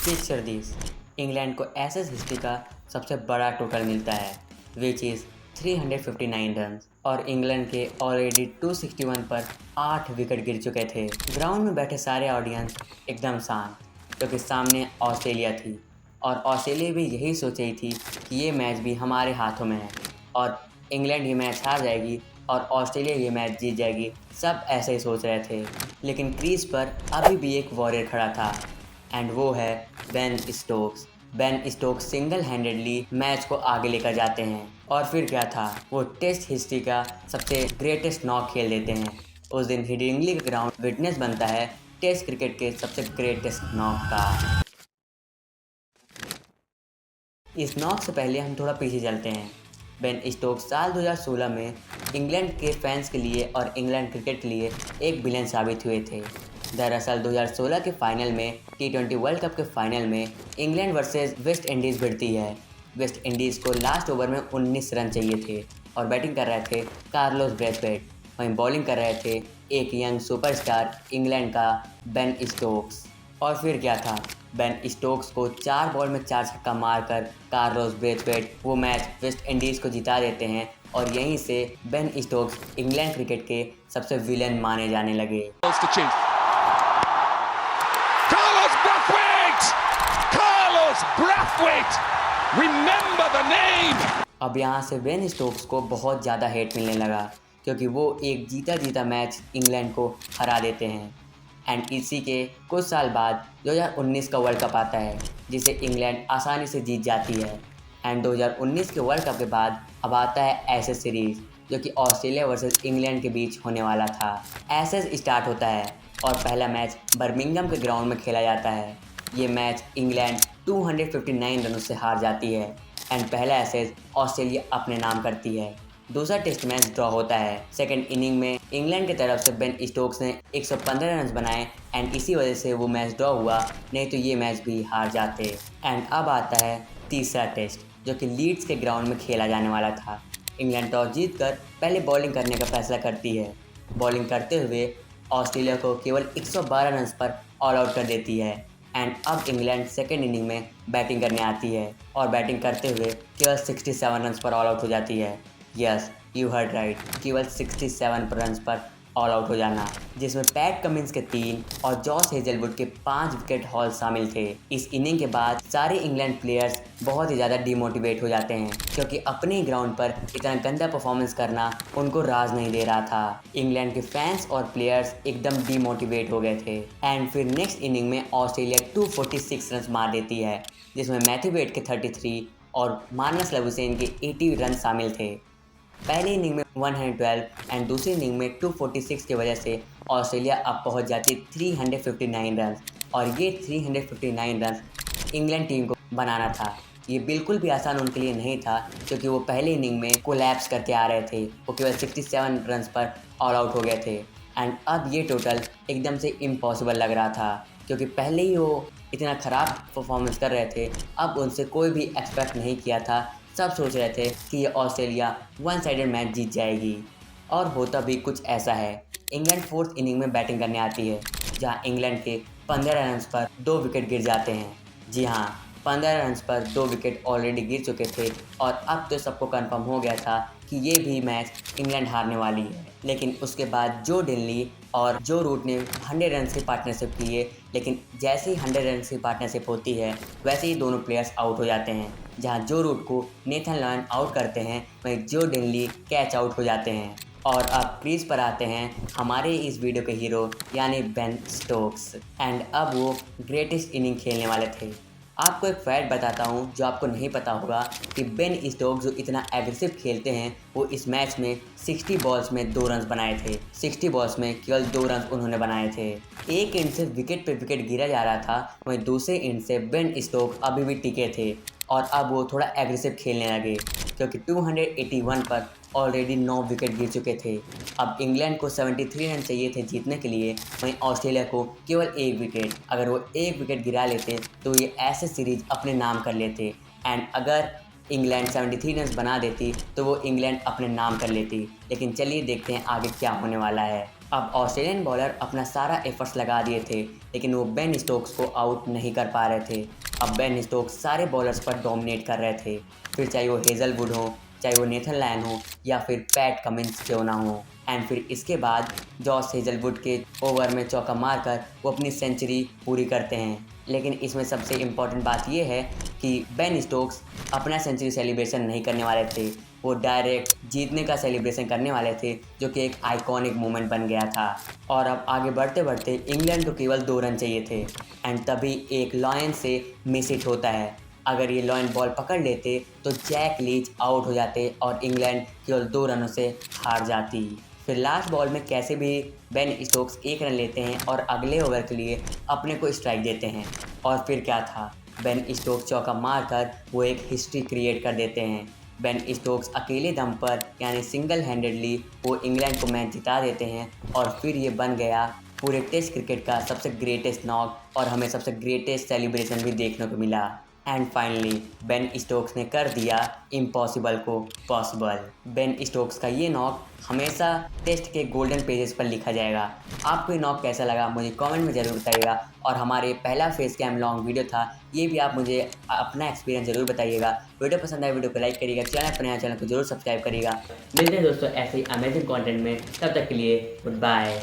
Picture this. England को assess history का सबसे बड़ा टोटल मिलता है विच इज़ 359 रन और इंग्लैंड के ऑलरेडी 261 पर 8 विकेट गिर चुके थे। ग्राउंड में बैठे सारे ऑडियंस एकदम शांत, क्योंकि सामने ऑस्ट्रेलिया थी और ऑस्ट्रेलिया भी यही सोच रही थी कि ये मैच भी हमारे हाथों में है और इंग्लैंड ये मैच हार जाएगी और ऑस्ट्रेलिया ये मैच जीत जाएगी। सब ऐसे ही सोच रहे थे, लेकिन क्रीज पर अभी भी एक वॉरियर खड़ा था एंड वो है Ben Stokes. Ben Stokes single handedly match को आगे लेकर जाते हैं और फिर क्या था, वो टेस्ट हिस्ट्री का सबसे ग्रेटेस्ट नॉक खेल देते हैं। उस दिन हिडिंगली का ग्राउंड विटनेस बनता है टेस्ट क्रिकेट के सबसे ग्रेटेस्ट नॉक का। इस नॉक से पहले हम थोड़ा पीछे चलते हैं। बेन स्टोक्स साल 2016 में इंग्लैंड के फैंस के लिए और इंग्लैंड क्रिकेट के लिए एक विलेन साबित हुए थे। दरअसल 2016 के फाइनल में T20 वर्ल्ड कप के फाइनल में इंग्लैंड वर्सेस वेस्ट इंडीज़ भिड़ती है। वेस्ट इंडीज़ को लास्ट ओवर में 19 रन चाहिए थे और बैटिंग कर रहे थे कार्लोस ब्रेथवेट। वहीं बॉलिंग कर रहे थे एक यंग सुपरस्टार इंग्लैंड का बेन स्टोक्स। और फिर क्या था, बेन स्टोक्स को 4 बॉल में 4 छक्का मारकर कार्लोस ब्रेथवेट वो मैच वेस्ट इंडीज़ को जिता देते हैं और यहीं से बेन स्टोक्स इंग्लैंड क्रिकेट के सबसे विलेन माने जाने लगे। Remember the name! अब यहाँ से बेन स्टोक्स को बहुत ज़्यादा हेट मिलने लगा, क्योंकि वो एक जीता जीता मैच इंग्लैंड को हरा देते हैं। एंड इसी के कुछ साल बाद 2019 का वर्ल्ड कप आता है, जिसे इंग्लैंड आसानी से जीत जाती है। एंड 2019 के वर्ल्ड कप के बाद अब आता है एसेस सीरीज़, जो कि ऑस्ट्रेलिया वर्सेस इंग्लैंड के बीच होने वाला था। एसेस स्टार्ट होता है और पहला मैच बर्मिंघम के ग्राउंड में खेला जाता है। ये मैच इंग्लैंड 259 रनों से हार जाती है एंड पहला एसेस ऑस्ट्रेलिया अपने नाम करती है। दूसरा टेस्ट मैच ड्रॉ होता है। सेकंड इनिंग में इंग्लैंड की तरफ से बेन स्टोक्स ने 115 रन बनाए एंड इसी वजह से वो मैच ड्रॉ हुआ, नहीं तो ये मैच भी हार जाते। एंड अब आता है तीसरा टेस्ट, जो कि लीड्स के ग्राउंड में खेला जाने वाला था। इंग्लैंड टॉस जीतकर पहले बॉलिंग करने का फैसला करती है। बॉलिंग करते हुए ऑस्ट्रेलिया को केवल 112 रन पर ऑल आउट कर देती है एंड अब इंग्लैंड सेकेंड इनिंग में बैटिंग करने आती है और बैटिंग करते हुए केवल 67 रन पर ऑल आउट हो जाती है। यस, यू हर्ड राइट, केवल 67 रन पर ऑल आउट हो जाना, जिसमें पैट कमिंस के 3 और जॉस हेजलवुड के 5 विकेट हॉल शामिल थे। इस इनिंग के बाद सारे इंग्लैंड प्लेयर्स बहुत ही ज़्यादा डिमोटिवेट हो जाते हैं, क्योंकि अपने ग्राउंड पर इतना गंदा परफॉर्मेंस करना उनको राज नहीं दे रहा था। इंग्लैंड के फैंस और प्लेयर्स एकदम डिमोटिवेट हो गए थे एंड फिर नेक्स्ट इनिंग में ऑस्ट्रेलिया 246 रन मार देती है, जिसमें मैथ्यू वेड के 33 और मार्नस लबुशेन के 80 रन शामिल थे। पहली इनिंग में 112 एंड दूसरी इनिंग में 246 की वजह से ऑस्ट्रेलिया अब पहुंच जाती 359 रन और ये 359 रन इंग्लैंड टीम को बनाना था। ये बिल्कुल भी आसान उनके लिए नहीं था, क्योंकि वो पहले इनिंग में कोलैप्स करके आ रहे थे। वो केवल 67 रन पर ऑल आउट हो गए थे एंड अब ये टोटल एकदम से इम्पॉसिबल लग रहा था, क्योंकि पहले ही वो इतना ख़राब परफॉर्मेंस कर रहे थे। अब उनसे कोई भी एक्सपेक्ट नहीं किया था। सब सोच रहे थे कि ये ऑस्ट्रेलिया वन साइडेड मैच जीत जाएगी और होता भी कुछ ऐसा है। इंग्लैंड फोर्थ इनिंग में बैटिंग करने आती है, जहां इंग्लैंड के 15 रन पर 2 विकेट गिर जाते हैं। जी हाँ, 15 रन पर 2 विकेट ऑलरेडी गिर चुके थे और अब तो सबको कंफर्म हो गया था कि ये भी मैच इंग्लैंड हारने वाली है। लेकिन उसके बाद जो डिनली और जो रूट ने 100 रन की पार्टनरशिप की है, लेकिन जैसे ही 100 रन की पार्टनरशिप होती है वैसे ही दोनों प्लेयर्स आउट हो जाते हैं। जहां जो रूट को नेथन लॉयन आउट करते हैं, वहीं जो डिनली कैच आउट हो जाते हैं। और अब क्रीज पर आते हैं हमारे इस वीडियो के हीरो यानी बेन स्टोक्स एंड अब वो ग्रेटेस्ट इनिंग खेलने वाले थे। आपको एक फैक्ट बताता हूँ जो आपको नहीं पता होगा कि बेन स्टोक्स जो इतना एग्रेसिव खेलते हैं, वो इस मैच में 60 बॉल्स में 2 रन बनाए थे। 60 बॉल्स में केवल 2 रन उन्होंने बनाए थे। एक एंड से विकेट पे विकेट गिरा जा रहा था, वहीं दूसरे एंड से बेन स्टोक्स अभी भी टिके थे और अब वो थोड़ा एग्रेसिव खेलने लगे, क्योंकि 281 पर ऑलरेडी 9 विकेट गिर चुके थे। अब इंग्लैंड को 73 रन चाहिए थे जीतने के लिए, वहीं ऑस्ट्रेलिया को केवल 1 विकेट। अगर वो 1 विकेट गिरा लेते तो ये ऐसे सीरीज अपने नाम कर लेते एंड अगर इंग्लैंड 73 रन बना देती तो वो इंग्लैंड अपने नाम कर लेती। लेकिन चलिए देखते हैं आगे क्या होने वाला है। अब ऑस्ट्रेलियन बॉलर अपना सारा एफर्ट्स लगा दिए थे, लेकिन वो बेन स्टोक्स को आउट नहीं कर पा रहे थे। अब बेन स्टोक्स सारे बॉलर्स पर डोमिनेट कर रहे थे, फिर चाहे वो हेज़लवुड हो, चाहे वो नेथन लायन हो या फिर पैट कमिंस क्यों ना हो। एंड फिर इसके बाद जॉस हेज़लवुड के ओवर में चौका मारकर वो अपनी सेंचुरी पूरी करते हैं। लेकिन इसमें सबसे इम्पॉर्टेंट बात ये है कि बेन स्टोक्स अपना सेंचुरी सेलिब्रेशन नहीं करने वाले थे, वो डायरेक्ट जीतने का सेलिब्रेशन करने वाले थे, जो कि एक आइकॉनिक मोमेंट बन गया था। और अब आगे बढ़ते बढ़ते इंग्लैंड को केवल 2 रन चाहिए थे एंड तभी एक लॉयन से मिस हिट होता है। अगर ये लॉयन बॉल पकड़ लेते तो जैक लीच आउट हो जाते और इंग्लैंड केवल 2 रनों से हार जाती। फिर लास्ट बॉल में कैसे भी बेन स्टोक्स 1 रन लेते हैं और अगले ओवर के लिए अपने को स्ट्राइक देते हैं। और फिर क्या था, बेन स्टोक्स चौका मारकर वो एक हिस्ट्री क्रिएट कर देते हैं। बेन स्टोक्स अकेले दम पर यानी सिंगल हैंडेडली वो इंग्लैंड को मैच जिता देते हैं और फिर ये बन गया पूरे टेस्ट क्रिकेट का सबसे ग्रेटेस्ट नॉक और हमें सबसे ग्रेटेस्ट सेलिब्रेशन भी देखने को मिला। एंड फाइनली बेन स्टोक्स ने कर दिया इम्पॉसिबल को पॉसिबल। बेन स्टोक्स का ये नॉक हमेशा टेस्ट के गोल्डन पेजेस पर लिखा जाएगा। आपको ये नॉक कैसा लगा मुझे कमेंट में ज़रूर बताइएगा और हमारे पहला फेस कैम लॉन्ग वीडियो था, ये भी आप मुझे अपना एक्सपीरियंस ज़रूर बताइएगा। वीडियो पसंद आए वीडियो को लाइक करिएगा, चैनल पर नया चैनल को जरूर सब्सक्राइब करिएगा। मिलते हैं दोस्तों ऐसे ही अमेजिंग कंटेंट में, तब तक के लिए गुड बाय।